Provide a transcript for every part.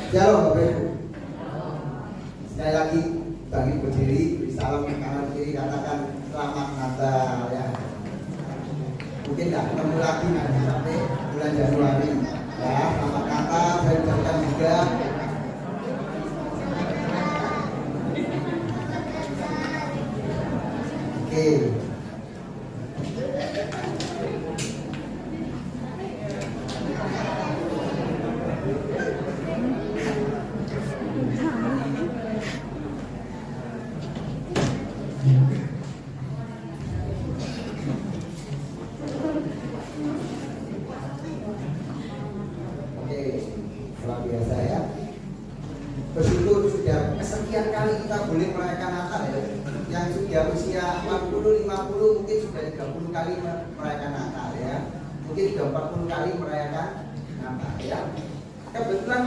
Shalom Bapak Ibu. Sekali lagi bagi berdiri, beri salam ke kanan kiri, katakan selamat Natal ya. Mungkin nggak ketemu lagi nanti sampai bulan Januari ya. Selamat Natal, saya ucapkan juga. Oke. Luar biasa ya. Bersyukur sudah kesekian kali kita boleh merayakan Natal ya. Yang sudah usia 40, 50 mungkin sudah 30 kali merayakan Natal ya. Mungkin sudah 40 kali merayakan Natal ya. Kebetulan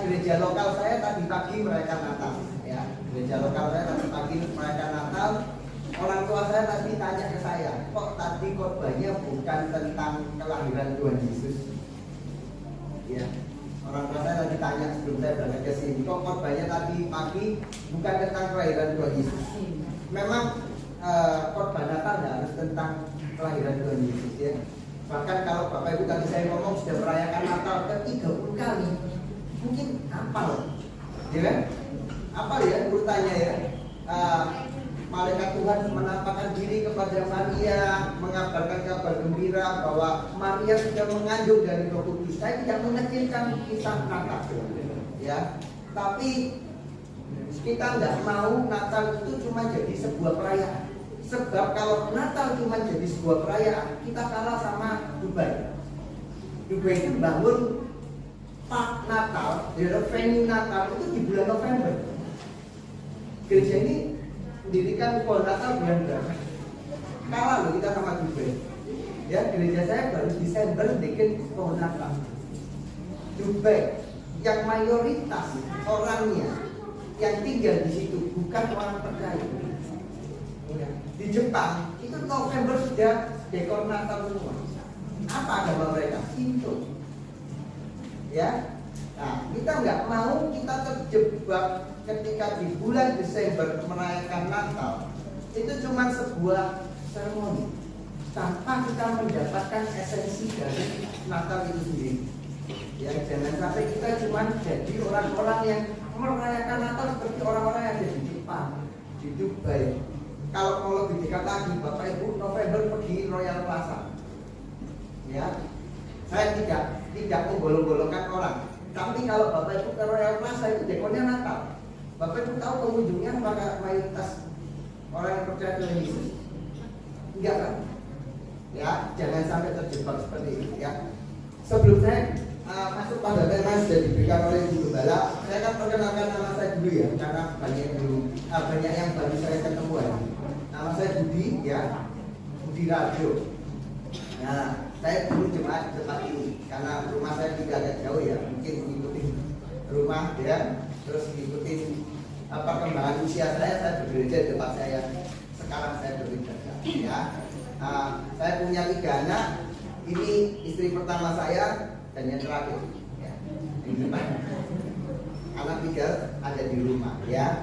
gereja lokal saya tadi pagi merayakan Natal ya. Gereja lokal saya tadi pagi merayakan Natal. Orang tua saya tadi tanya ke saya, kok tadi khotbahnya bukan tentang kelahiran Tuhan Yesus? Ya. Orang tua saya tadi tanya sebelum saya berangkat ke sini, kok khotbahnya tadi pagi bukan tentang kelahiran Tuhan Yesus? Memang khotbah Natal nggak harus tentang kelahiran Tuhan Yesus ya. Bahkan kalau Bapak Ibu tadi saya ngomong sudah merayakan Natal ke 30 kali, mungkin hafal, ya kan? Apa ya urutannya ya? Malaikat Tuhan menampakkan diri kepada Maria, mengabarkan kabar gembira bahwa Maria sudah mengandung dari Roh Kudus. Saya tidak mengecilkan kisah Natal, ya. Tapi kita tidak mau Natal itu cuma jadi sebuah perayaan. Sebab kalau Natal cuma jadi sebuah perayaan, kita kalah sama Dubai. Dubai itu bangun park Natal, venue Natal itu di bulan November. Gereja ini mendirikan pohon Natal bulan berapa? Kalah loh kita sama Dubai. Ya, gereja saya baru Desember bikin pohon Natal. Dubai yang mayoritas orangnya yang tinggal di situ bukan orang percaya. Ya. Di Jepang itu November sudah dekor Natal semua. Apa agama mereka? Shinto. Ya. Nah, kita nggak mau kita terjebak ketika di bulan Desember merayakan Natal. Itu cuma sebuah seremoni tanpa kita mendapatkan esensi dari Natal itu sendiri. Ya, jangan sampai kita cuma jadi orang-orang yang merayakan Natal seperti orang-orang yang ada di Jepang, di Dubai. Kalau mau lebih dekat lagi, Bapak Ibu November pergi Royal Plaza. Ya, saya tidak membolong-bolongkan orang. Tapi kalau Bapak Ibu ke Royal Plaza itu dekornya Natal. Bapak Ibu tahu pengunjungnya apakah mayoritas orang yang percaya Tuhan Yesus? Enggak kan? Ya, jangan sampai terjebak seperti itu ya. Sebelum saya masuk pada tema yang sudah diberikan oleh Ibu Gembala, saya akan perkenalkan nama saya dulu ya, karena banyak yang baru saya ketemu ya. Nama saya Budi ya, Budi Rajo. Nah, saya dulu jemaat di tempat ini karena rumah saya tidak agak jauh ya, mungkin mengikuti rumah ya, terus mengikuti perkembangan usia saya bergereja di tempat saya. Sekarang saya beribadah ya. Saya punya 3 anak. Ini istri pertama saya dan yang terakhir ya. Yang depan. Anak 3 ada di rumah ya.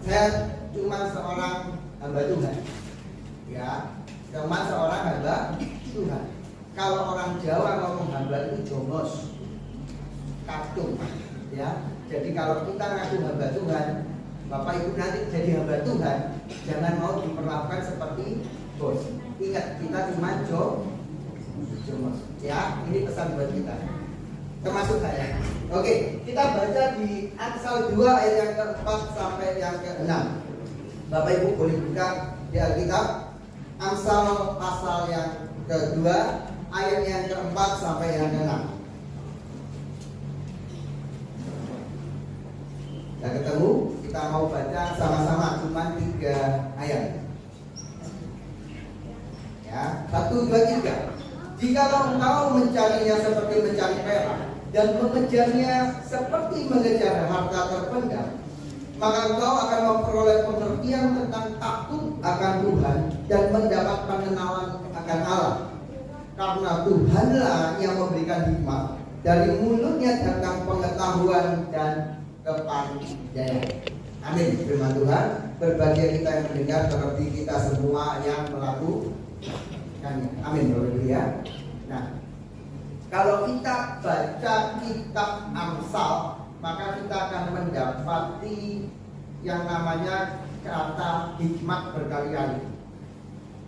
Saya cuma seorang hamba Tuhan ya. Cuma seorang hamba Tuhan. Kalau orang Jawa ngomong hamba itu jongos, katung ya. Jadi kalau kita ngaku hamba Tuhan, Bapak Ibu nanti jadi hamba Tuhan, jangan mau diperlakukan seperti bos. Ingat, kita cuma jongos ya. Ini pesan buat kita, termasuk saya. Oke, kita baca di Amsal 2 ayat yang ke-4 sampai yang ke-6. Bapak Ibu boleh buka di Alkitab Amsal pasal yang ke-2 ayat yang ke-4 sampai yang ke-6. Sudah ketemu? Kita mau baca sama-sama cuma 3 ayat. Ya, 1, 2, 3. Jikalau engkau mencarinya seperti mencari perak dan mengejarnya seperti mengejar harta terpendam, maka engkau akan memperoleh pengertian tentang takut akan Tuhan dan mendapat pengenalan akan Allah. Karena Tuhanlah yang memberikan hikmat, dari mulutnya datang pengetahuan pengetahuan dan kepandaian. Amin. Firman Tuhan. Berbahagia kita yang mendengar, terlebih kita semua yang melakukannya. Amin. Haleluya. Nah, kalau kita baca kitab Amsal, maka kita akan mendapati yang namanya kata hikmat berkali-kali.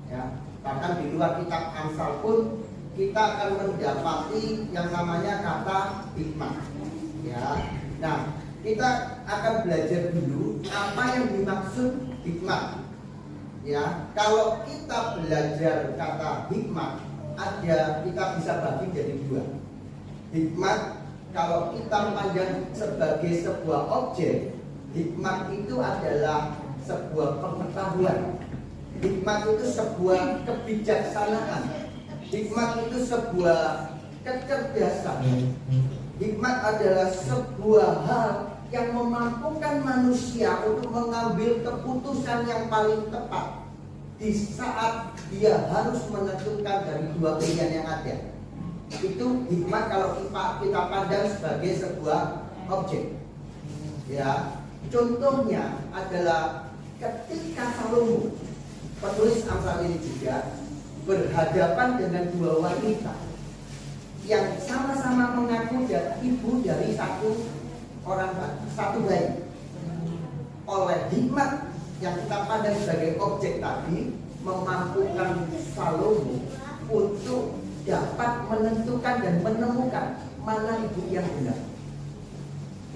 Ya, bahkan di luar kitab Amsal pun kita akan mendapati yang namanya kata hikmat. Ya, nah kita akan belajar dulu apa yang dimaksud hikmat. Ya, kalau kita belajar kata hikmat, kita bisa bagi jadi dua. Hikmat kalau kita pandang sebagai sebuah objek, hikmat itu adalah sebuah pengetahuan. Hikmat itu sebuah kebijaksanaan. Hikmat itu sebuah kecerdasan. Hikmat adalah sebuah hal yang memampukan manusia untuk mengambil keputusan yang paling tepat di saat dia harus menentukan dari dua pilihan yang ada. Itu hikmat kalau kita pandang sebagai sebuah objek. Ya, contohnya adalah ketika Salomo, penulis Amsal ini juga berhadapan dengan dua wanita yang sama-sama mengaku ibu dari satu bayi. Oleh hikmat yang kita pandang sebagai objek tadi, memampukan Salomo untuk dapat menentukan dan menemukan mana ibu yang benar.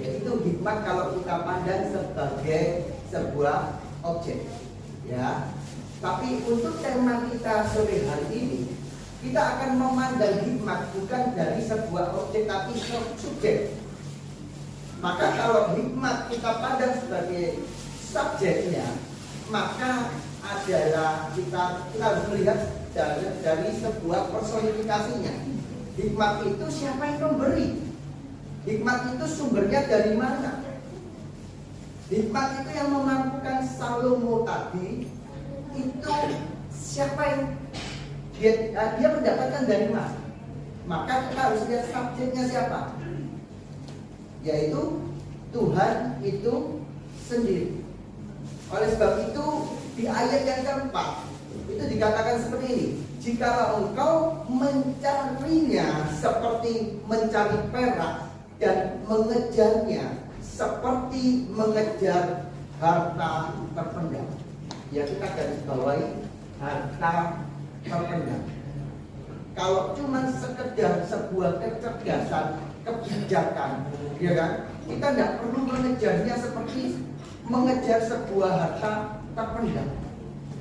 Yaitu hikmat kalau kita pandang sebagai sebuah objek. Ya. Tapi untuk tema kita sore hari ini, kita akan memandang hikmat bukan dari sebuah objek tapi subjek. Maka kalau hikmat kita pandang sebagai subjeknya, maka adalah kita harus melihat dari sebuah personifikasinya. Hikmat itu siapa yang memberi? Hikmat itu sumbernya dari mana? Hikmat itu yang memampukan Salomo tadi, itu siapa yang dia mendapatkan dari mana? Maka kita harus lihat subjeknya siapa, yaitu Tuhan itu sendiri. Oleh sebab itu di ayat yang keempat itu dikatakan seperti ini: jikalau engkau mencarinya seperti mencari perak dan mengejarnya seperti mengejar harta terpendam. Ya, kita garis bawahi harta terpendam. Kalau cuma sekedar sebuah kecerdasan, kebijakan, ya kan, kita tidak perlu mengejarnya seperti mengejar sebuah harta terpendam.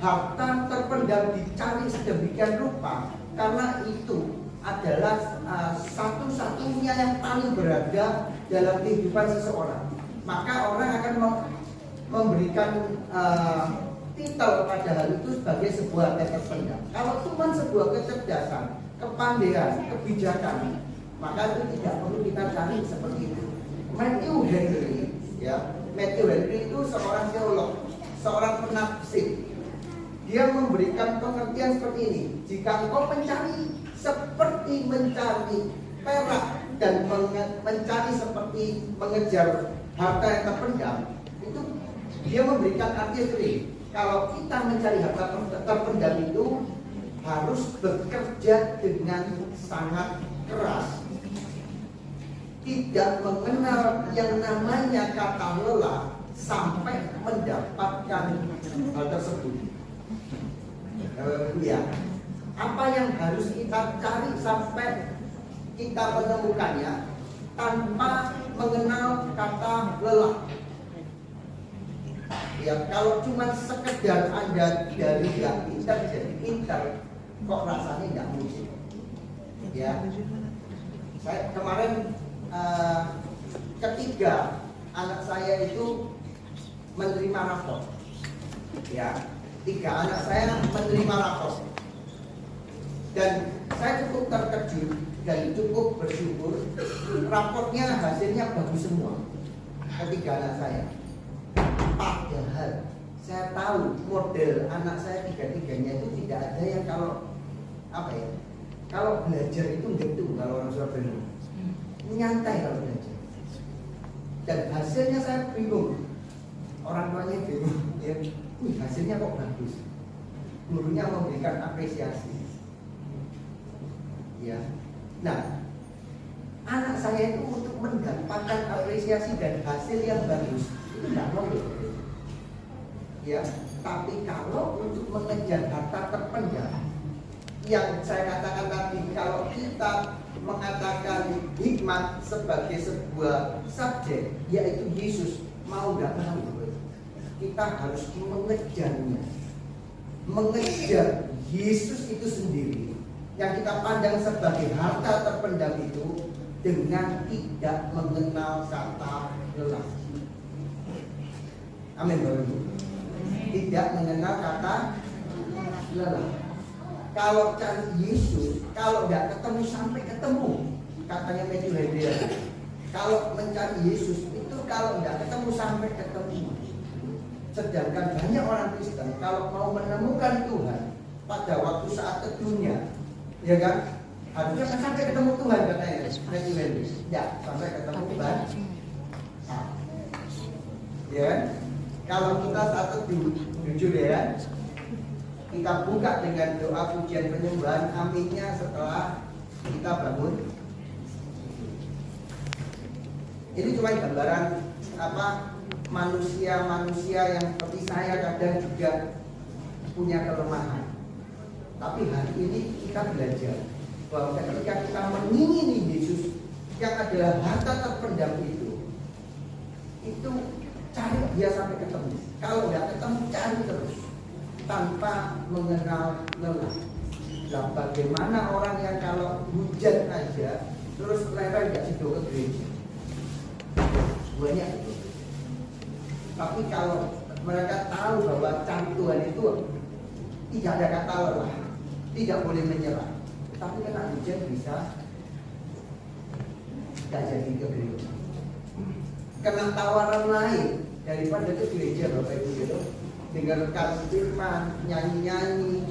Harta terpendam dicari sedemikian rupa karena itu adalah satu-satunya yang paling berharga dalam kehidupan seseorang. Maka orang akan memberikan titel pada hal itu sebagai sebuah harta terpendam. Kalau cuma sebuah kecerdasan, kepandaian, kebijakan, maka itu tidak perlu kita cari seperti itu. Matthew Henry, ya, Matthew Henry itu seorang teolog, seorang penafsir. Dia memberikan pengertian seperti ini: jika engkau mencari seperti mencari perak dan mencari seperti mengejar harta yang terpendam, itu dia memberikan arti seperti: kalau kita mencari harta terpendam itu harus bekerja dengan sangat keras, tidak mengenal yang namanya kata lelah sampai mendapatkan hal tersebut. Ya, apa yang harus kita cari sampai kita menemukannya tanpa mengenal kata lelah. Ya, kalau cuma sekedar Anda dari yang pintar jadi pintar, kok rasanya nggak mungkin. Ya, saya kemarin ketiga anak saya itu menerima rapor. Ya, 3 anak saya menerima rapor. Dan saya cukup terkejut dan cukup bersyukur, raportnya hasilnya bagus semua. Ketiga anak saya. Padahal saya tahu model anak saya tiga-tiganya itu tidak ada yang kalau belajar itu gitu, kalau orang Surabaya nyantai kalau belajar. dan hasilnya saya bingung. Orang tuanya bingung, ya, hasilnya kok bagus. Gurunya memberikan apresiasi. Ya, nah, anak saya itu untuk mendapatkan apresiasi dan hasil yang bagus itu tidak boleh. Ya, tapi kalau untuk mengejar harta terpendam, yang saya katakan tadi, kalau kita mengatakan hikmat sebagai sebuah subjek, yaitu Yesus, mau nggak mau kita harus mengejarnya, mengejar Yesus itu sendiri yang kita pandang sebagai harta terpendam itu dengan tidak mengenal kata lelah. Amin, Bapak Ibu. Tidak mengenal kata lelah. Kalau cari Yesus, kalau nggak ketemu sampai ketemu, katanya Matthew Henry. Kalau mencari Yesus itu kalau nggak ketemu sampai ketemu. Sedangkan banyak orang Kristen kalau mau menemukan Tuhan pada waktu saat teduhnya, ya kan, harusnya sampai ketemu Tuhan katanya Matthew Henry. Ya, sampai ketemu Tuhan. Nah, ya kan? Kalau kita saat teduh, jujur ya, kita buka dengan doa pujian penyembahan, aminnya setelah kita bangun. Ini cuma gambaran apa, manusia-manusia yang seperti saya kadang juga punya kelemahan. Tapi hari ini kita belajar bahwa ketika kita mengingini Yesus yang adalah harta terpendam itu cari dia sampai ketemu. Kalau nggak ketemu, cari terus tanpa mengenal lelah. Nah, bagaimana orang yang kalau hujan aja terus lewat nggak sido ke gereja? Banyak itu. Tapi kalau mereka tahu bahwa cari Tuhan itu tidak ada kata lelah, tidak boleh menyerah. Tapi kena hujan bisa nggak jadi ke gereja. Kena tawaran lain daripada ke gereja, Bapak Ibu gitu. Dengarkan firman, nyanyi-nyanyi.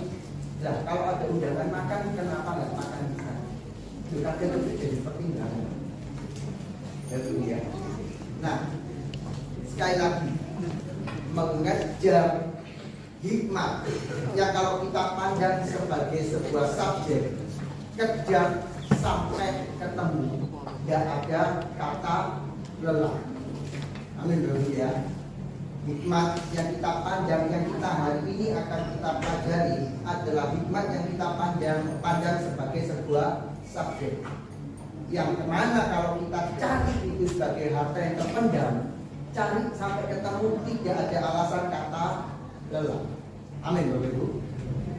Nah, kalau ada undangan makan, kenapa nggak makan di sana? Kadang itu jadi pertimbangan. Ya. Nah, sekali lagi, mengejar hikmat yang kalau kita pandang sebagai sebuah subjek, kejar sampai ketemu, tidak ada kata lelah. Amin, ya. Hikmat yang kita pandang, yang kita hari ini akan kita pelajari adalah hikmat yang kita pandang sebagai sebuah subjek. Yang kemana kalau kita cari itu sebagai harta yang terpendam, cari sampai ketemu, tidak ada alasan kata lelah. Amin, Bapak Ibu.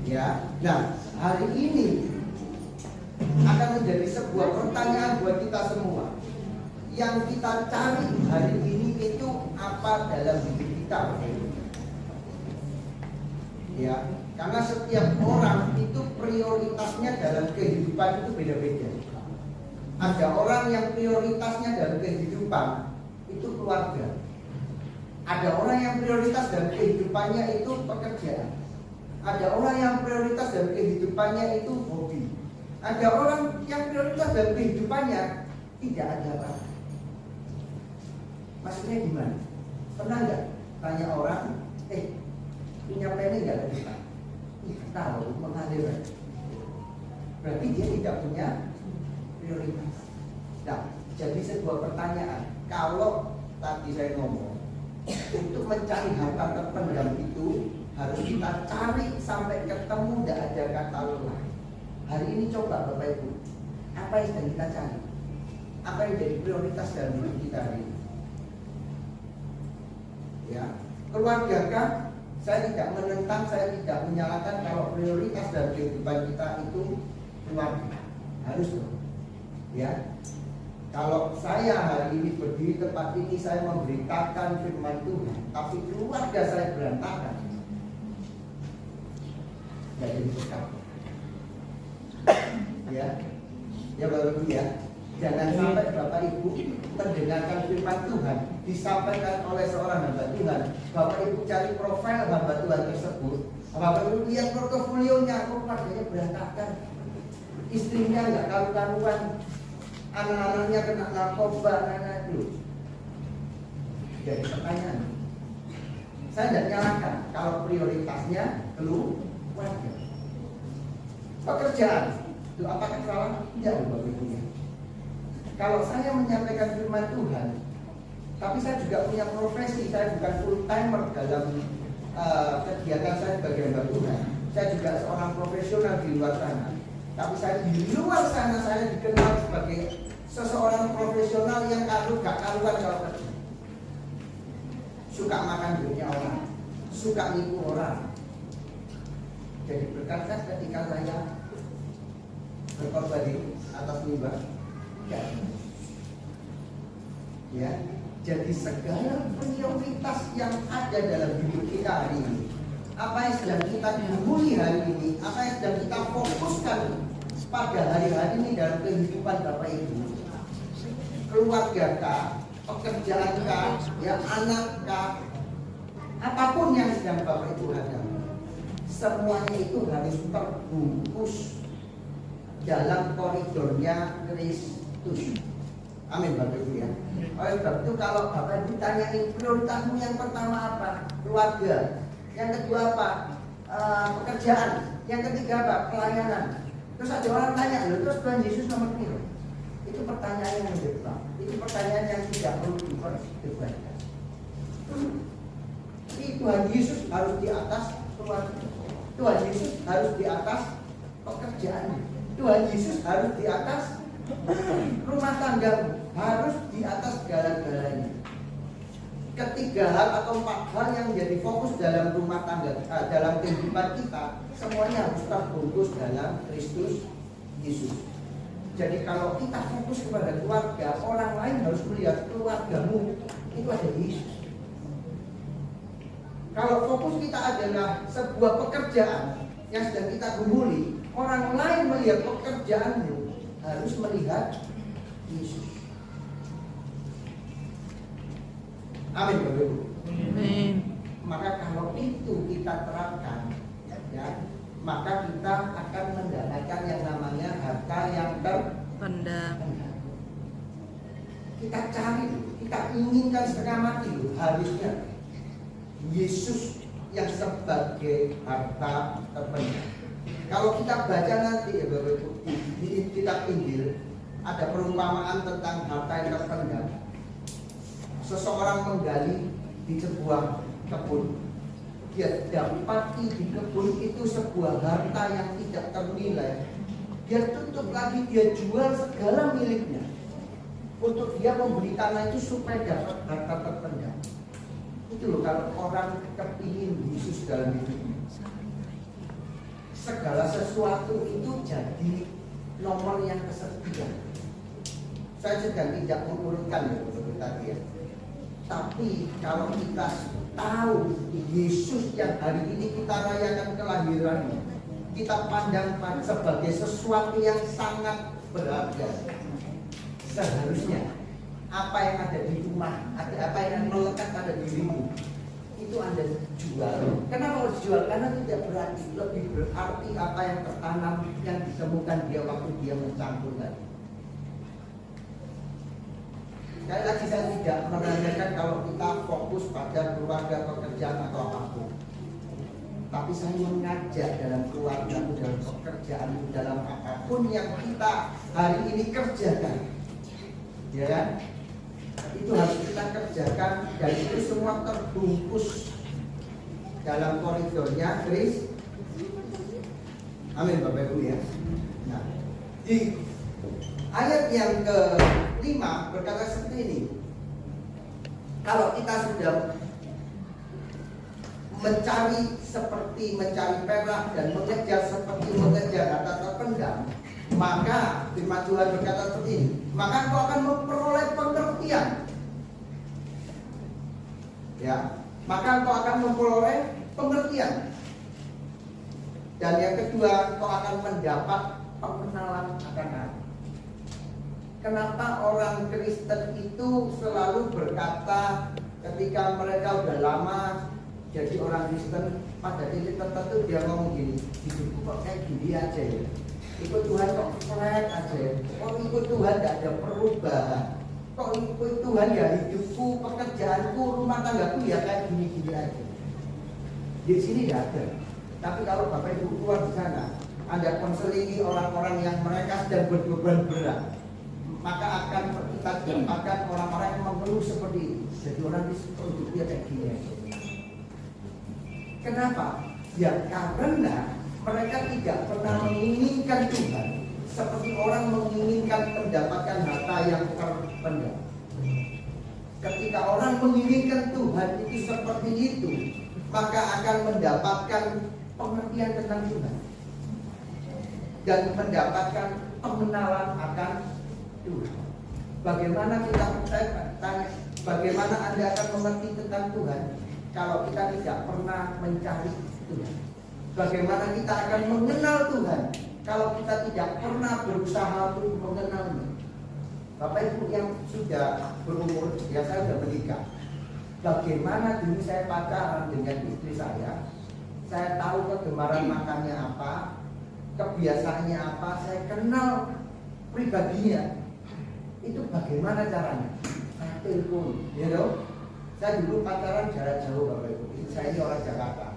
Ya. Nah, hari ini akan menjadi sebuah pertanyaan buat kita semua. Yang kita cari hari ini itu apa dalam hidup kita? Ya, karena setiap orang itu prioritasnya dalam kehidupan itu beda-beda. Ada orang yang prioritasnya dalam kehidupan itu keluarga. Ada orang yang prioritas dalam kehidupannya itu pekerjaan. Ada orang yang prioritas dalam kehidupannya itu hobi. Ada orang yang prioritas dalam kehidupannya tidak ada apa-apa. Maksudnya gimana? Pernah nggak tanya orang, punya planning nggak kita? Tahu mengalir. Berarti dia tidak punya prioritas. Nah, jadi sebuah pertanyaan. Kalau tadi saya ngomong, untuk mencari harta terpendam itu harus kita cari sampai ketemu, tidak ada kata lelah. Hari ini coba Bapak Ibu, apa yang sedang kita cari? Apa yang jadi prioritas dalam hidup kita hari ini? Ya, keluarga kan? Saya tidak menentang, saya tidak menyalahkan kalau prioritas dalam kehidupan kita itu keluarga. Harus dong. Ya. Kalau saya hari ini berdiri tempat ini, saya memberitakan firman Tuhan, tapi keluarga saya berantakan, nggak jadi berkat. Ya, ya Bapak Ibu ya. Jangan sampai Bapak Ibu mendengarkan firman Tuhan disampaikan oleh seorang hamba Tuhan. Bapak Ibu cari profil hamba Tuhan tersebut. Bapak Ibu lihat portofolionya, kok keluarganya berantakan, istrinya nggak karu-karuan, anak-anaknya kena narkoba, anak-anak itu. Jadi pertanyaan, saya tidak nyalakan kalau prioritasnya keluarga. Pekerjaan itu apakah salah? Tidak, Bapak Ibu. Kalau saya menyampaikan firman Tuhan, tapi saya juga punya profesi, saya bukan full timer dalam kegiatan saya sebagai hamba Tuhan. Saya juga seorang profesional di luar sana. Tapi saya di luar sana saya dikenal sebagai seseorang profesional yang gak karuan kalau kerja. Suka makan duitnya orang, suka nipu orang. Jadi berkata ketika saya berkorban atas mimbar, ya, jadi segala prioritas yang ada dalam hidup kita hari ini, apa yang sedang kita gumuli hari ini, apa yang sedang kita fokuskan pada hari-hari ini dalam kehidupan Bapak Ibu, keluarga kah, pekerjaan kah, ya anak kah, apapun yang sedang Bapak Ibu hadapi, semuanya itu harus terbungkus dalam koridornya Kristus. Amin Bapak Ibu ya. Oleh sebab itu kalau Bapak Ibu tanyain prioritasmu yang pertama apa? Keluarga. Yang kedua apa? Pekerjaan. Yang ketiga apa? Pelayanan. Terus ada orang tanya, loh terus Tuhan Yesus nomor berapa? Itu pertanyaan yang berbeda. Itu pertanyaan yang tidak perlu diperdebatkan. Tuhan Yesus harus di atas keluarga. Tuhan Yesus harus di atas pekerjaan. Tuhan Yesus harus di atas rumah tanggamu, harus di atas segala-galanya. Ketiga hal atau 4 hal yang menjadi fokus dalam rumah tangga, dalam kehidupan kita, semuanya harus terbungkus dalam Kristus Yesus. Jadi kalau kita fokus kepada keluarga, orang lain harus melihat keluargamu itu ada Yesus. Kalau fokus kita adalah sebuah pekerjaan yang sedang kita gumuli, orang lain melihat pekerjaanmu harus melihat Yesus. Amin Bapak Ibu. Amin. Maka kalau itu kita terapkan, ya, maka kita akan mendapatkan yang namanya harta yang terpendam. Kita cari, kita inginkan setengah mati harusnya Yesus yang sebagai harta terpendam. Kalau kita baca nanti ya Bapak Ibu, di kitab Injil ada perumpamaan tentang harta yang terpendam. Seseorang menggali di sebuah kebun, dia dapati di kebun itu sebuah harta yang tidak ternilai. Dia tutup lagi, dia jual segala miliknya untuk dia membeli tanah itu supaya dapat harta terpendam. Itu loh kalau orang kepingin Yesus dalam hidupnya, segala sesuatu itu jadi nomor yang kesekian. Saya sedang tidak mengurutkan ya betul tadi ya. Tapi kalau kita tahu Yesus yang hari ini kita rayakan kelahirannya, kita pandang sebagai sesuatu yang sangat berharga. Seharusnya apa yang ada di rumah, apa yang melekat pada dirimu, itu Anda jual. Kenapa harus jual? Karena tidak berarti, lebih berarti apa yang tertanam, yang ditemukan dia waktu dia mencampur tadi. Sekali lagi saya tidak menanyakan kalau kita fokus pada keluarga, pekerjaan atau apapun. Tapi saya mengajak dalam keluarga, dalam pekerjaan, dalam apapun yang kita hari ini kerjakan, ya kan? Itu harus kita kerjakan dan itu semua terbungkus dalam koridornya Kristus. Amin Bapak Ibu ya. Nah, di ayat yang ke-5 berkata seperti ini. Kalau kita sudah mencari seperti mencari perak dan mengejar seperti mengejar harta terpendam, maka firman Tuhan berkata seperti ini, maka engkau akan memperoleh pengertian. Ya, maka engkau akan memperoleh pengertian. Dan yang kedua, engkau akan mendapat pengenalan akan Allah. Kenapa orang Kristen itu selalu berkata ketika mereka udah lama jadi orang Kristen, pada titik tertentu dia ngomong gini, hidupku kok kayak gini aja ya, ikut Tuhan kok flat aja ya, ikut Tuhan gak ada perubahan. Kok ikut Tuhan ya hidupku, pekerjaanku, rumah tanggaku ya kayak gini-gini aja. Di sini tidak ada. Tapi kalau Bapak Ibu keluar di sana, Anda konselingi orang-orang yang mereka sedang berbeban berat, maka akan kita dapatkan orang-orang yang mengeluh seperti ini. Jadi orang di hidupnya kayak gini aja. Kenapa? Ya karena mereka tidak pernah menginginkan Tuhan seperti orang menginginkan mendapatkan harta yang terpendam. Ketika orang menginginkan Tuhan itu seperti itu, maka akan mendapatkan pengertian tentang Tuhan dan mendapatkan pengenalan akan Tuhan. Bagaimana kita tanya, bagaimana Anda akan mengerti tentang Tuhan kalau kita tidak pernah mencari Tuhan? Bagaimana kita akan mengenal Tuhan kalau kita tidak pernah berusaha untuk mengenalnya? Bapak Ibu yang sudah berumur, ya saya sudah menikah. Bagaimana dulu saya pacaran dengan istri saya tahu kegemaran makannya apa, kebiasaannya apa, saya kenal pribadinya. Itu bagaimana caranya? Saya telepon, ya dong. Saya dulu pacaran jarak jauh Bapak Ibu. Saya ini orang Jakarta.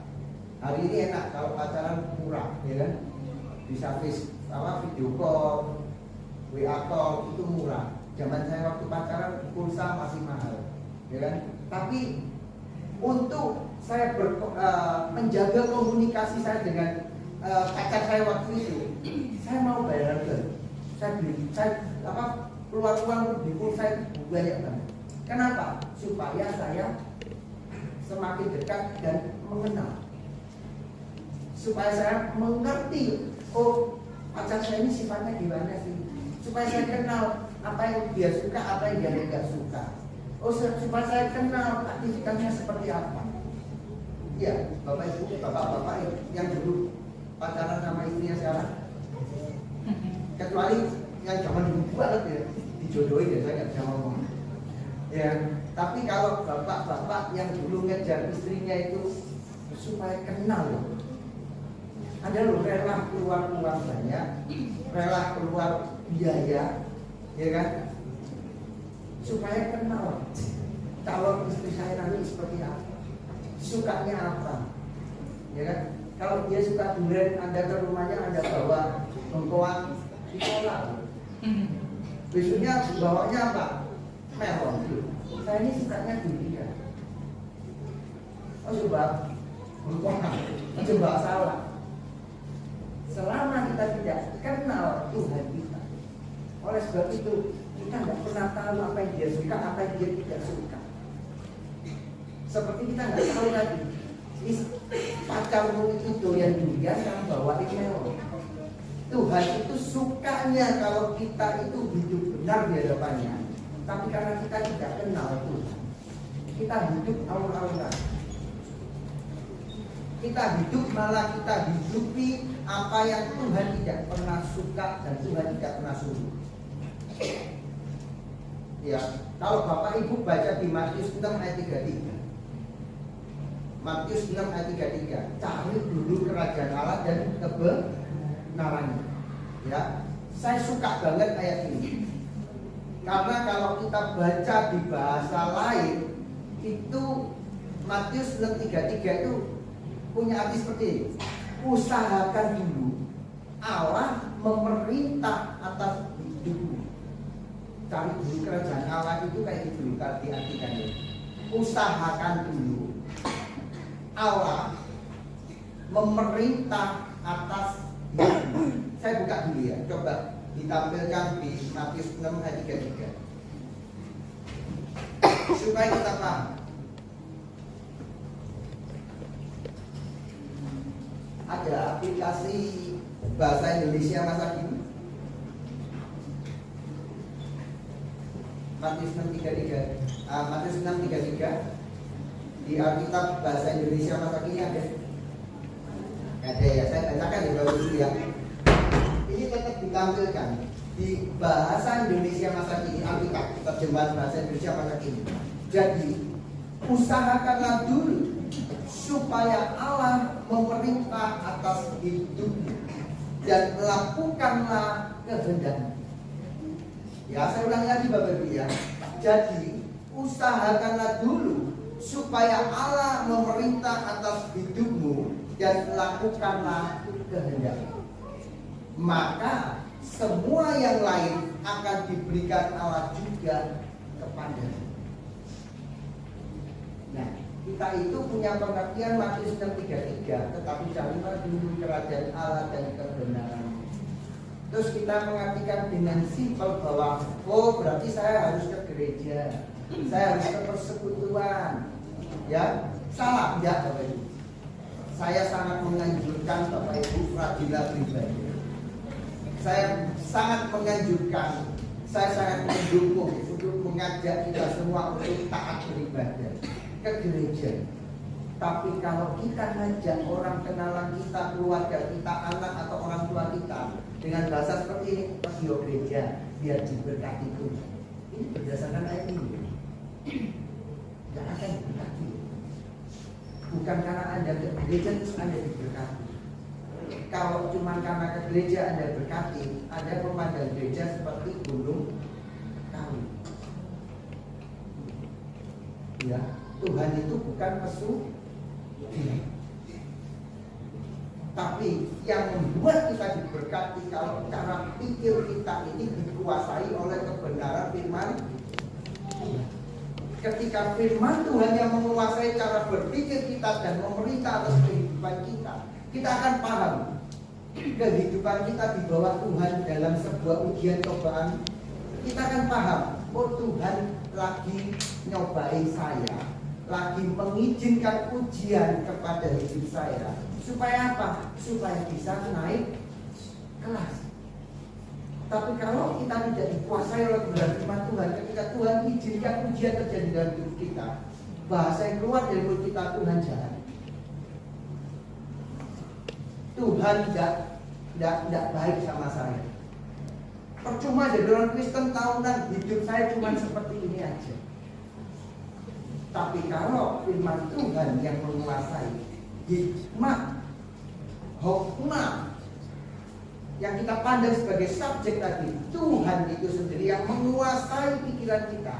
Hari ini enak kalau pacaran murah, ya kan? Bisa video call, WA call itu murah. Zaman saya waktu pacaran pulsa masih mahal, ya kan? Tapi untuk saya menjaga komunikasi saya dengan pacar saya waktu itu, saya mau bayar harga. Saya keluar uang di pulsa itu banyak banget. Kenapa? Supaya saya semakin dekat dan mengenal. Supaya saya mengerti, oh pacar saya ini sifatnya gimana sih? Supaya saya kenal apa yang dia suka, apa yang dia tidak suka. Oh, supaya saya kenal aktivitasnya seperti apa. Ya, Bapak Ibu, Bapak-bapak yang dulu pacaran sama istrinya sekarang, kecuali yang zaman dulu banget ya, dijodohin ya, saya nggak bisa ngomong. Ya, tapi kalau bapak-bapak yang dulu ngejar istrinya itu supaya kenal loh. Ada loh rela keluar uang banyak, rela keluar biaya, ya kan? Supaya kenal calon istri saya nanti seperti apa, sukanya apa, ya kan? Kalau dia suka durian, Anda ke rumahnya Anda bawa bengkoang ditolak. Besoknya bawanya apa? Melon. Saya ini sukanya durian. Oh coba bengkoang, coba salah. Selama kita tidak kenal Tuhan kita, oleh sebab itu kita nggak pernah tahu apa yang dia suka, apa yang dia tidak suka. Seperti kita nggak tahu tadi, pacarmu itu doyan durian, kamu bawain melon. Tuhan itu sukanya kalau kita itu hidup benar di hadapannya. Tapi karena kita tidak kenal Tuhan, kita hidup awur-awuran. Kita hidup malah kita hidupi apa yang Tuhan tidak pernah suka dan Tuhan tidak pernah suruh. Ya, kalau Bapak Ibu baca di Matius 6 ayat 33. Matius 6 ayat 33. Cari dulu kerajaan Allah dan kebenarannya. Ya, saya suka banget ayat ini. Karena kalau kita baca di bahasa lain itu Matius 6:33 itu punya arti seperti ini. Usahakan dulu Allah memerintah atas hidupmu. Cari dulu kerajaan Allah itu kayak gitu diartikannya. Usahakan dulu Allah memerintah atas hidupmu. Saya buka dulu ya, coba ditampilkan di Matius 6 ayat 33 supaya kita paham. Ada aplikasi bahasa Indonesia masa kini. Matius 6:33. Matius 6:33 di Alkitab bahasa Indonesia masa kini ada. Ada ya, saya bacakan di bawah dulu ya. Ini tetap ditampilkan di bahasa Indonesia masa kini, Alkitab terjemahan bahasa Indonesia masa kini. Jadi usahakanlah dulu supaya Allah memerintah atas hidupmu dan lakukanlah kehendaknya. Ya, saya ulangi lagi Bapak Ibu ya. Jadi usahakanlah dulu supaya Allah memerintah atas hidupmu dan lakukanlah kehendaknya. Maka semua yang lain akan diberikan Allah juga kepadamu. Nah, kita itu punya pengertian Matius 6:33, tetapi carilah dulu kerajaan Allah dan kebenaran. Terus kita mengartikan dengan simpel bahwa oh berarti saya harus ke gereja, saya harus ke persekutuan. Ya, salah ya Bapak Ibu. Saya sangat menganjurkan Bapak Ibu rajinlah beribadah. Saya sangat menganjurkan, saya sangat mendukung untuk mengajak kita semua untuk taat beribadah ke gereja. Tapi kalau kita ngajak orang kenalan kita, keluarga kita, anak atau orang tua kita dengan bahasa seperti ini, pergi ke gereja biar diberkati Tuhan. Ini berdasarkan ayat ini. Tidak akan diberkati. Bukan karena Anda ke gereja terus Anda diberkati. Kalau cuma karena ke gereja Anda berkati, Anda memandang gereja seperti gunung kawi. Ya, Tuhan itu bukan pesugihan. Tapi yang membuat kita diberkati kalau cara pikir kita ini dikuasai oleh kebenaran firman Tuhan. Ketika firman Tuhan yang menguasai cara berpikir kita dan memerintah atas kehidupan kita, kita akan paham kehidupan kita di bawah Tuhan dalam sebuah ujian cobaan. Kita akan paham, oh Tuhan lagi nyobain saya, lagi mengizinkan ujian kepada hidup saya. Supaya apa? Supaya bisa naik kelas. Tapi kalau kita tidak dikuasai oleh kebenaran firman Tuhan, ketika Tuhan izinkan ujian terjadi dalam hidup kita, bahasa yang keluar dari mulut kita, Tuhan jahat. Tuhan tidak baik sama saya. Percuma jadi orang Kristen tahunan, hidup saya cuma seperti ini aja. Tapi kalau firman Tuhan yang menguasai, hikmah, hikmah yang kita pandang sebagai subjek tadi, Tuhan itu sendiri yang menguasai pikiran kita.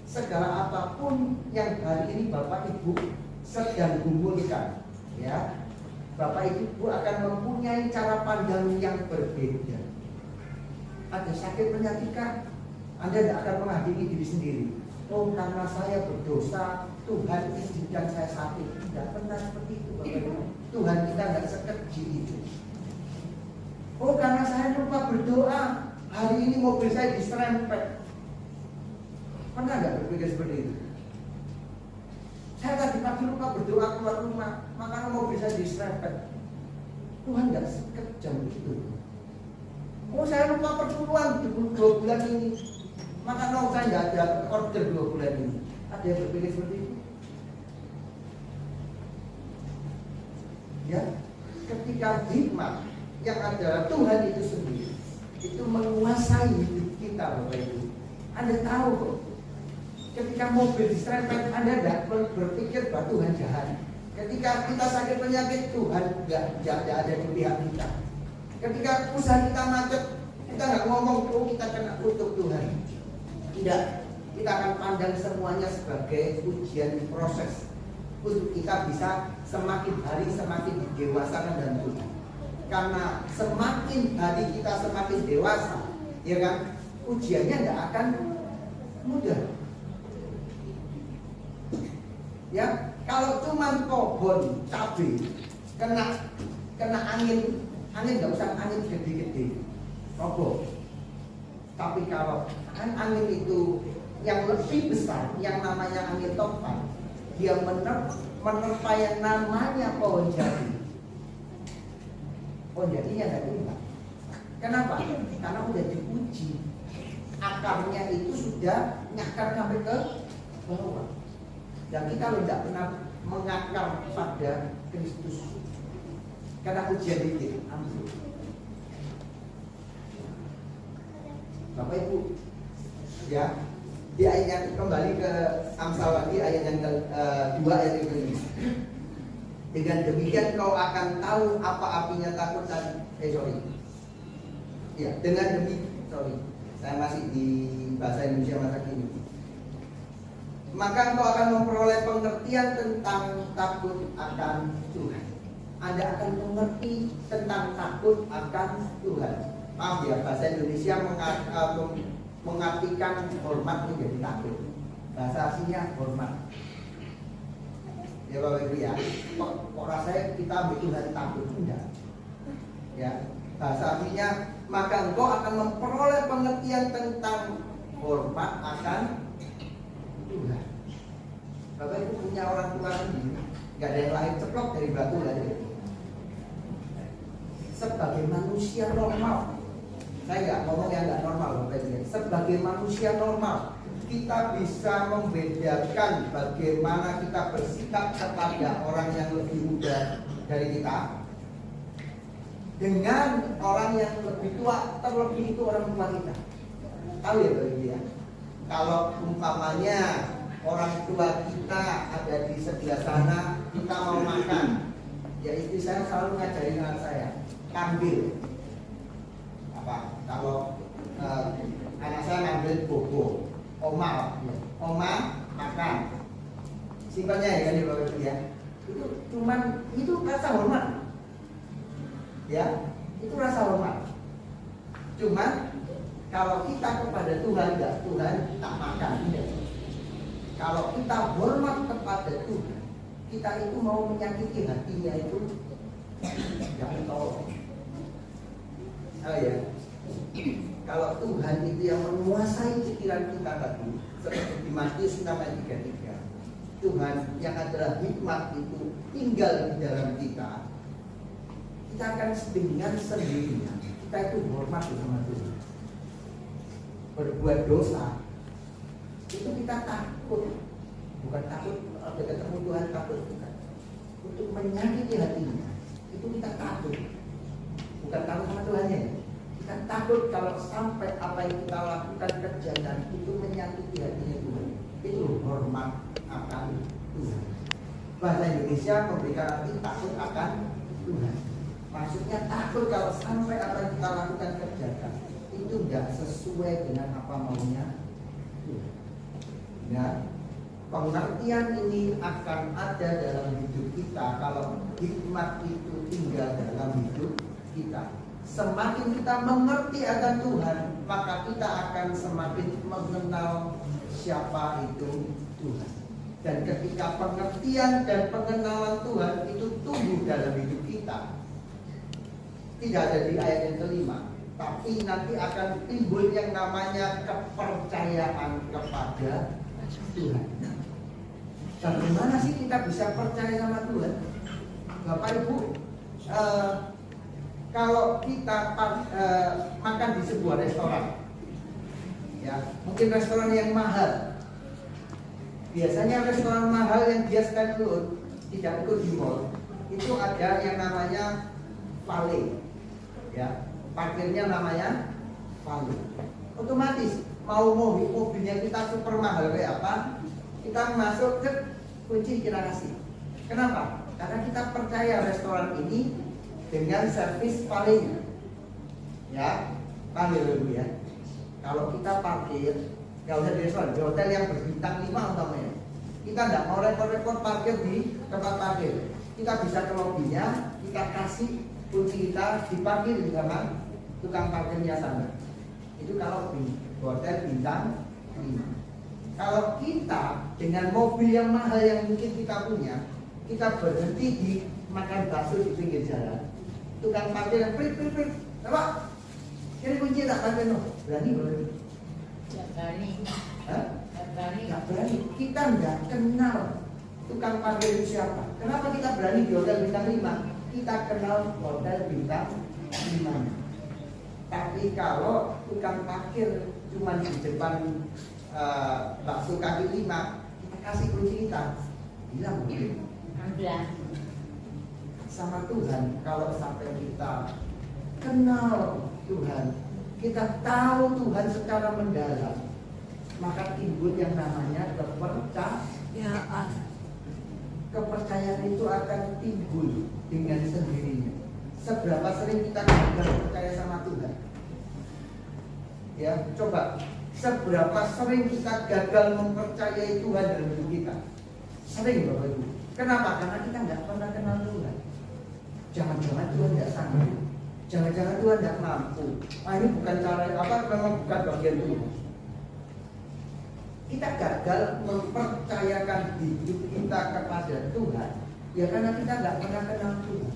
Segala apapun yang hari ini Bapak Ibu sedang gumulkan, ya, Bapak Ibu akan mempunyai cara pandang yang berbeda. Ada sakit penyakit kan? Anda tidak akan menghakimi diri sendiri. Oh karena saya berdosa, Tuhan izinkan saya sakit. Tidak pernah seperti itu Bapak Ibu. Tuhan kita tidak sekeji itu. Oh karena saya lupa berdoa, hari ini mobil saya diserempet. Pernah nggak berpikir seperti itu? Saya tadi pagi lupa berdoa keluar rumah, makanya mobil saya diserempet. Tuhan nggak sekejam itu. Oh saya lupa perpuluhan 2 bulan ini, makanya saya nggak ada order 2 bulan ini. Ada yang berpikir seperti itu? Ya, ketika hikmat yang adalah Tuhan itu sendiri itu menguasai hidup kita Bapak Ibu. Anda tahu kok, ketika mobil diserempet Anda tidak berpikir bahwa Tuhan jahat. Ketika kita sakit penyakit, Tuhan tidak ada di pihak kita. Ketika usaha kita macet, kita nggak ngomong oh kita kena kutuk Tuhan. Tidak, kita akan pandang semuanya sebagai ujian proses untuk kita bisa semakin hari semakin didewasakan dalam Tuhan. Karena semakin hari kita semakin dewasa, ya kan, ujiannya tidak akan mudah. Ya, kalau cuma pohon cabai kena angin nggak usah angin gede-gede, roboh. Tapi kalau angin itu yang lebih besar, yang namanya angin topan, dia menerpa yang namanya pohon jati. Pohon jatinya tidak tumbang. Kenapa? Karena udah diuji, akarnya itu sudah nyakar sampai ke bawah. Dan kita tidak pernah mengakar pada Kristus. Karena ujian dikit, ambil. Bapak Ibu, ya, di ayat yang kembali ke Amsal lagi, ayat yang kedua ayat ini. Dengan demikian kau akan tahu apa artinya takut dan ya, dengan demikian, saya masih di bahasa Indonesia masa kini. maka engkau akan memperoleh pengertian tentang takut akan Tuhan. Anda akan mengerti tentang takut akan Tuhan. Paham ya, bahasa Indonesia mengartikan hormat menjadi takut. Bahasa aslinya hormat. Ya Bapak Ibu ya, kok rasanya kita ambil Tuhan takut? Enggak. Ya, bahasa aslinya maka engkau akan memperoleh pengertian tentang hormat akan Tuhan. Bapak Ibu punya orang tua sendiri, nggak ada yang lahir ceplok dari batu lah ya. Sebagai manusia normal, saya nggak ngomong yang nggak normal, Bapak Ibu. Sebagai manusia normal, kita bisa membedakan bagaimana kita bersikap kepada orang yang lebih muda dari kita dengan orang yang lebih tua, terlebih itu orang tua kita. Tahu ya Bapak Ibu ya? Kalau umpamanya orang tua kita ada di sebelah sana, kita mau makan, ya istri saya selalu ngajarin anak saya, ambil apa? Kalau anak saya ngambil bobo, oma makan, simpannya ya kan ya Bapak Ibu ya. Itu cuman itu rasa hormat, ya itu rasa hormat. Cuman kalau kita kepada Tuhan, enggak, Tuhan tak makan. Enggak. Kalau kita hormat kepada Tuhan, kita itu mau menyakiti hatinya itu jangan tolong. Oh ya, kalau Tuhan itu yang menguasai pikiran kita tadi, seperti di Matius 6:33, Tuhan yang adalah hikmat itu tinggal di dalam kita, kita akan dengan sendirinya kita itu hormat sama Tuhan. Berbuat dosa itu kita takut, bukan takut ada ketemu Tuhan, takut bukan. Untuk menyakiti hatinya itu kita takut, bukan takut sama Tuhannya. Kita takut kalau sampai apa yang kita lakukan kerjaan itu menyakiti hatinya Tuhan. Itu hormat akan Tuhan. Bahasa Indonesia memberikan arti takut akan Tuhan. Maksudnya takut kalau sampai apa yang kita lakukan kerjakan itu tidak sesuai dengan apa maunya Tuhan. Ya, pengertian ini akan ada dalam hidup kita kalau hikmat itu tinggal dalam hidup kita. Semakin kita mengerti akan Tuhan, maka kita akan semakin mengenal siapa itu Tuhan. Dan ketika pengertian dan pengenalan Tuhan itu tumbuh dalam hidup kita, tidak ada di ayat yang kelima, tapi nanti akan timbul yang namanya kepercayaan kepada Tuhan. Bagaimana sih kita bisa percaya sama Tuhan? Bapak Ibu, kalau kita makan di sebuah restoran, ya mungkin restoran yang mahal. Biasanya restoran mahal yang dia sekalipun tidak ikut di mall, itu ada yang namanya valet, ya parkirnya namanya valet. Otomatis mau mobilnya kita super mahal kayak apa, kita masuk ke kunci kita kasih. Kenapa? Karena kita percaya restoran ini dengan servis valetnya. Ya, panggil dulu ya. Kalau kita parkir, nggak usah di restoran, di hotel yang berbintang 5 utamanya, kita nggak mau repot-repot parkir di tempat parkir. Kita bisa ke lobbynya, kita kasih kunci kita, diparkir di sana tukang parkirnya sana. Itu kalau di hotel bintang 5. Kalau kita dengan mobil yang mahal yang mungkin kita punya, kita berhenti di makan bakso di pinggir jalan, tukang parkir yang prit, apa? Ini kunci tak parkir no? Berani boleh? Tidak berani. Hah? Tidak berani. Tidak berani. Kita nggak kenal tukang parkir itu siapa. Kenapa kita berani di hotel bintang 5? Kita kenal hotel bintang 5. Tapi kalau tukang parkir cuma di depan bakso kaki 5, kita kasih kunci kita, bilang mungkin. Sama Tuhan, kalau sampai kita kenal Tuhan, kita tahu Tuhan secara mendalam, maka timbul yang namanya kepercayaan. Kepercayaan itu akan timbul dengan sendirinya. Seberapa sering kita gagal percaya sama Tuhan? Ya, coba Seberapa sering kita gagal mempercayai Tuhan dalam hidup kita? Sering, Bapak Ibu. Kenapa? Karena kita nggak pernah kenal Tuhan. Jangan-jangan Tuhan nggak sanggup. Jangan-jangan Tuhan nggak mampu. Ini bukan cara memang bukan bagian Tuhan. Kita gagal mempercayakan hidup kita kepada Tuhan, ya karena kita nggak pernah kenal Tuhan.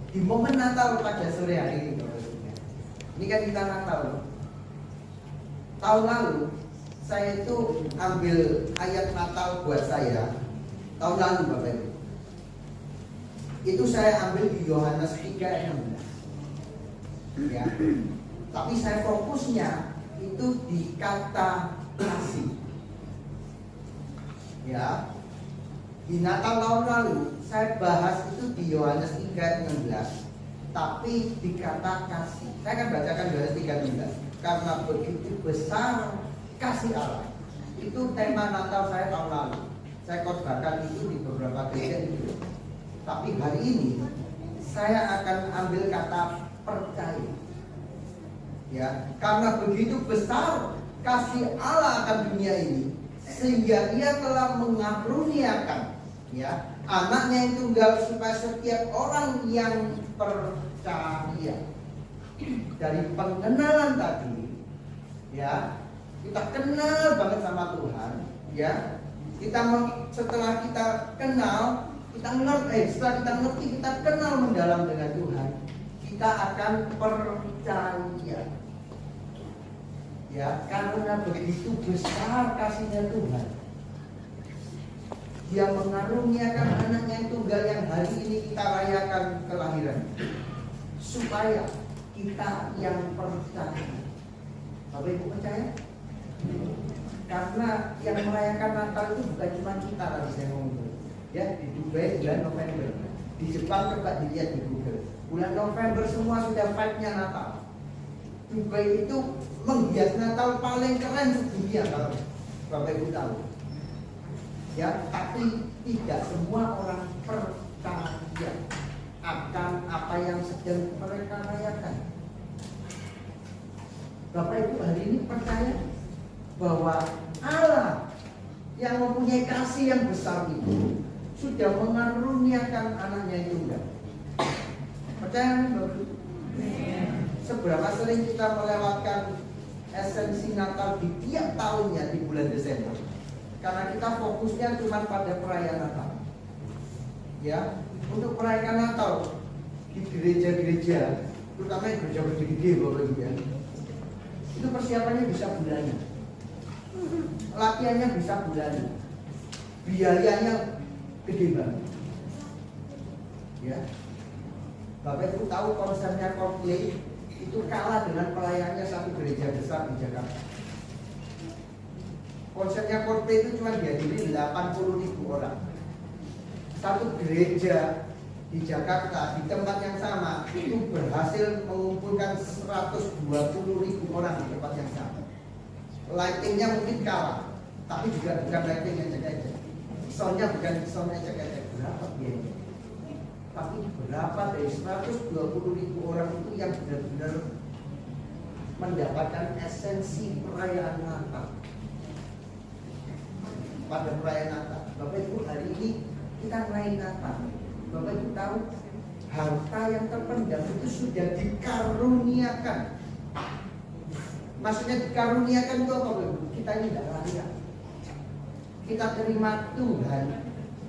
Di momen Natal pada sore hari ini, ini kan kita Natal. Tahun lalu saya itu ambil ayat Natal buat saya. Tahun lalu Bapak Ibu, itu saya ambil di Yohanes 3:16. Ya, tapi saya fokusnya itu di kata kasih. Ya, di Natal tahun lalu saya bahas itu di Yohanes 3:16, tapi di kata kasih. Saya akan bacakan Yohanes 3:16. Karena begitu besar kasih Allah. Itu tema Natal saya tahun lalu. Saya khotbahkan itu di beberapa gereja itu. Tapi hari ini saya akan ambil kata percaya. Ya, karena begitu besar kasih Allah akan dunia ini, sehingga Ia telah mengaruniakan, ya, anaknya yang tunggal supaya setiap orang yang percaya. Dari pengenalan tadi, ya, kita kenal banget sama Tuhan, ya. Setelah kita kenal, setelah kita ngerti, kita kenal mendalam dengan Tuhan, kita akan percaya. Ya, karena begitu besar kasihnya Tuhan, Dia mengaruniakan anaknya yang tunggal yang hari ini kita rayakan kelahiran, supaya kita yang percaya. Bapak Ibu percaya? Karena yang merayakan Natal itu bukan cuma kita, tadi saya ngomong. Ya, di Dubai bulan November, di Jepang coba dilihat di Google, bulan November semua sudah vibe-nya Natal. Dubai itu menghias Natal paling keren sedunia kalau Bapak Ibu tahu. Ya, tapi tidak semua orang percaya akan apa yang sedang mereka rayakan. Bapak Ibu hari ini percaya bahwa Allah yang mempunyai kasih yang besar itu sudah mengaruniakan anaknya yang tunggal. Percaya Bapak Ibu? Seberapa sering kita melewatkan esensi Natal di tiap tahunnya di bulan Desember? Karena kita fokusnya cuma pada perayaan Natal. Ya, untuk merayakan Natal di gereja-gereja, terutama gereja gede Bapak Ibu ya, itu persiapannya bisa bulanan, latihannya bisa bulanan, biayanya gede banget. Ya, Bapak Ibu tahu konsernya Coldplay itu kalah dengan pelayanannya satu gereja besar di Jakarta. Konsernya Coldplay itu cuma dihadiri 80.000 orang. Satu gereja di Jakarta di tempat yang sama itu berhasil mengumpulkan 120.000 orang di tempat yang sama. Lightingnya mungkin kalah, tapi juga bukan lighting yang ecek-ecek. Soundnya bukan sound ecek-ecek. Berapa biayanya? Tapi berapa dari 120.000 orang itu yang benar-benar mendapatkan esensi perayaan Natal. Pada perayaan Natal, Bapak Ibu hari ini kita ngerayain Natal. Bapak Ibu tahu harta yang terpendam itu sudah dikaruniakan. Maksudnya dikaruniakan itu apa Bapak Ibu? Kita ini tidak layak. Kita terima Tuhan,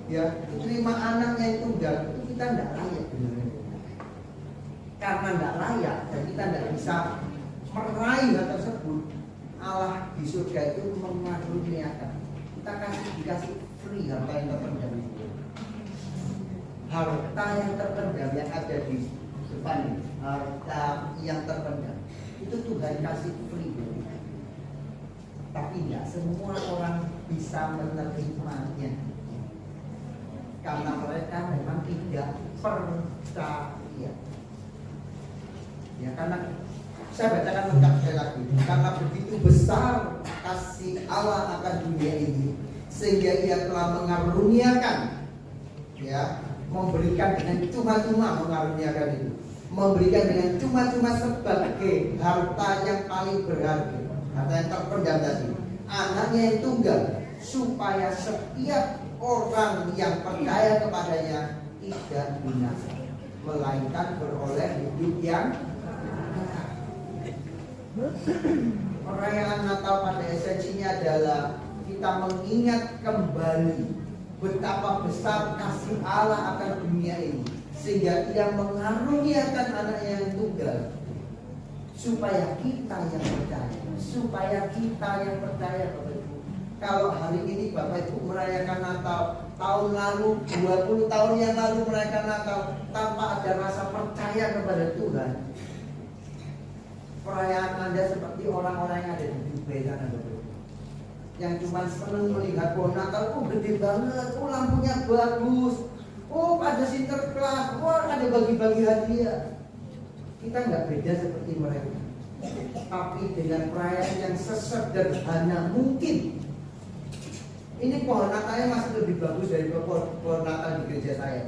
ya, terima anaknya yang tunggal, itu kita tidak layak benar. Karena tidak layak dan kita tidak bisa meraih hal tersebut, Allah di surga itu mengaruniakan. Kita dikasih free harta yang terpendam itu. Harta yang terpendam yang ada di depan ini, harta yang terpendam itu Tuhan kasih free. Tapi tidak semua orang bisa menerimanya karena mereka memang tidak percaya. Ya, karena saya bacakan lengkap sekali lagi. Karena begitu besar kasih Allah akan dunia ini, sehingga Ia telah mengaruniakan, ya, memberikan dengan cuma-cuma mengaruniakan itu, memberikan dengan cuma-cuma sebagai harta yang paling berharga, harta yang terpendam tadi, anaknya yang tunggal, supaya setiap orang yang percaya kepadanya tidak binasa, melainkan beroleh hidup yang kekal. Perayaan Natal pada esensinya adalah kita mengingat kembali betapa besar kasih Allah akan dunia ini, sehingga Ia mengaruniakan anaknya yang tunggal, supaya kita yang percaya, Bapak Ibu. Kalau hari ini Bapak Ibu merayakan Natal, tahun lalu, 20 tahun yang lalu merayakan Natal tanpa ada rasa percaya kepada Tuhan, perayaan Anda seperti orang-orang yang ada di Dubai sana, Bapak Ibu, yang cuma senang melihat pohon Natal, gede banget, lampunya bagus, ada Sinterklas, ada bagi-bagi hadiah. Kita nggak beda seperti mereka, tapi dengan perayaan yang sesederhana mungkin. Ini pohon Natalnya masih lebih bagus dari pohon Natal di gereja saya,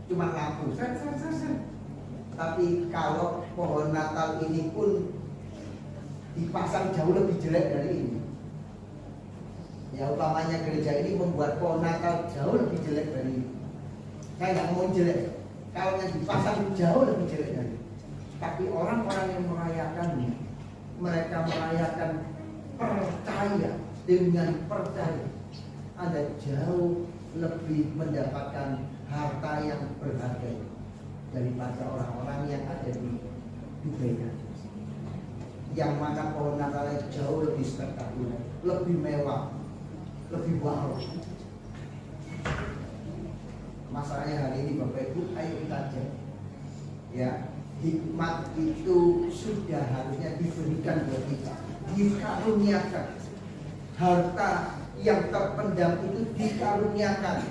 cuma lampu. Tapi kalau pohon Natal ini pun dipasang jauh lebih jelek dari ini, ya utamanya gereja ini membuat pohon Natal jauh lebih jelek dari ini. Saya nggak mau jelek, kalau yang dipasang jauh lebih jelek dari ini. Tapi orang-orang yang merayakannya, mereka merayakan percaya. Dengan percaya Anda jauh lebih mendapatkan harta yang berharga daripada orang-orang yang ada di Dubai, yang mana pohon Natalnya jauh lebih spektakuler, lebih mewah, lebih wow. Masalahnya hari ini Bapak Ibu, ayo kita cek, ya, hikmat itu sudah harusnya diberikan buat kita, dikaruniakan. Harta yang terpendam itu dikaruniakan.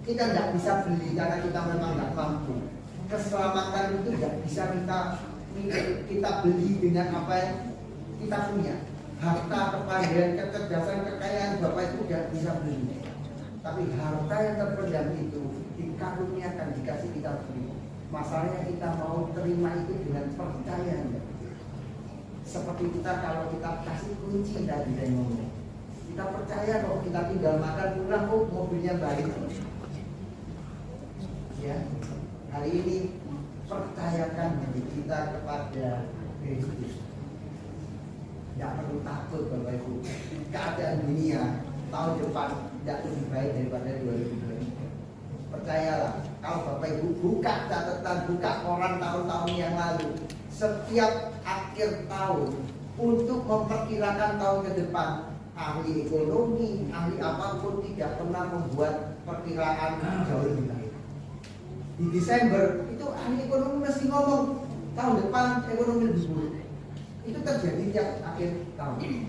Kita tidak bisa beli karena kita memang tidak mampu. Keselamatan itu tidak bisa kita beli dengan apa yang kita punya. Harta, kepandaian, kecerdasan, kekayaan Bapak itu tidak bisa beli. Tapi harta yang terpendam itu dikaruniakan, dikasih kita beli. Masalahnya kita mau terima itu dengan percaya. Seperti kita kalau kita kasih kunci tadi saya ngomong, kita percaya kok, kita tinggal makan pulang, mobilnya baik. Ya, hari ini percayakan diri kita kepada Kristus. Tidak perlu takut Bapak Ibu. Keadaan dunia tahun depan tidak lebih baik daripada 2023. Percayalah, kalau Bapak Ibu buka catatan, buka koran tahun-tahun yang lalu, setiap akhir tahun untuk memperkirakan tahun ke depan, ahli ekonomi, ahli apapun tidak pernah membuat perkiraan jauh lebih baik. Di Desember itu ahli ekonomi mesti ngomong tahun depan ekonomi lebih buruk. Itu terjadi tiap akhir tahun.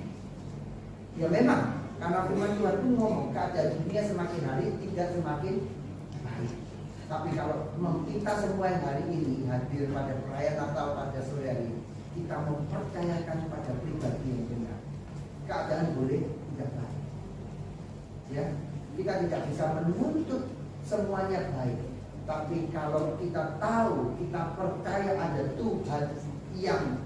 Ya memang karena firman Tuhan itu ngomong keadaan dunia semakin hari tidak semakin baik. Tapi kalau kita semua yang hari ini hadir pada perayaan Natal pada sore hari, kita mempercayakan pada pribadi yang benar, keadaan boleh tidak baik. Ya, kita tidak bisa menuntut semuanya baik. Tapi kalau kita tahu, kita percaya ada Tuhan yang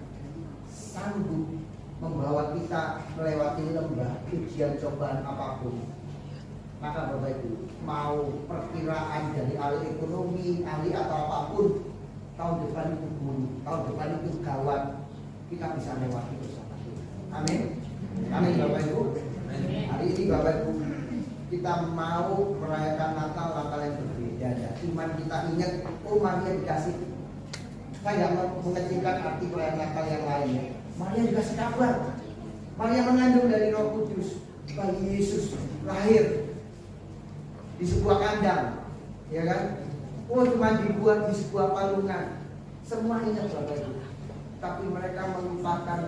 sanggup membawa kita melewati lembah ujian cobaan apapun, maka Bapak Ibu, mau perkiraan dari ahli ekonomi, ahli atau apapun, tahun depan itu buruk, tahun depan itu gawat, kita bisa lewati bersama Tuhan. Amin. Amin Bapak Ibu. Hari ini Bapak Ibu, kita mau merayakan Natal yang berbeda. Cuman kita ingat, Maria dikasih. Saya nggak mau mengecilkan arti perayaan Natal yang lainnya. Maria dikasih kabar. Maria mengandung dari Roh Kudus. Bayi Yesus lahir di sebuah kandang, ya kan? Cuma dibuat di sebuah palungan. Semua ingat Bapak Ibu. Tapi mereka melupakan,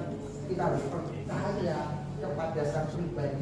kita harus percaya kepada sang pribadi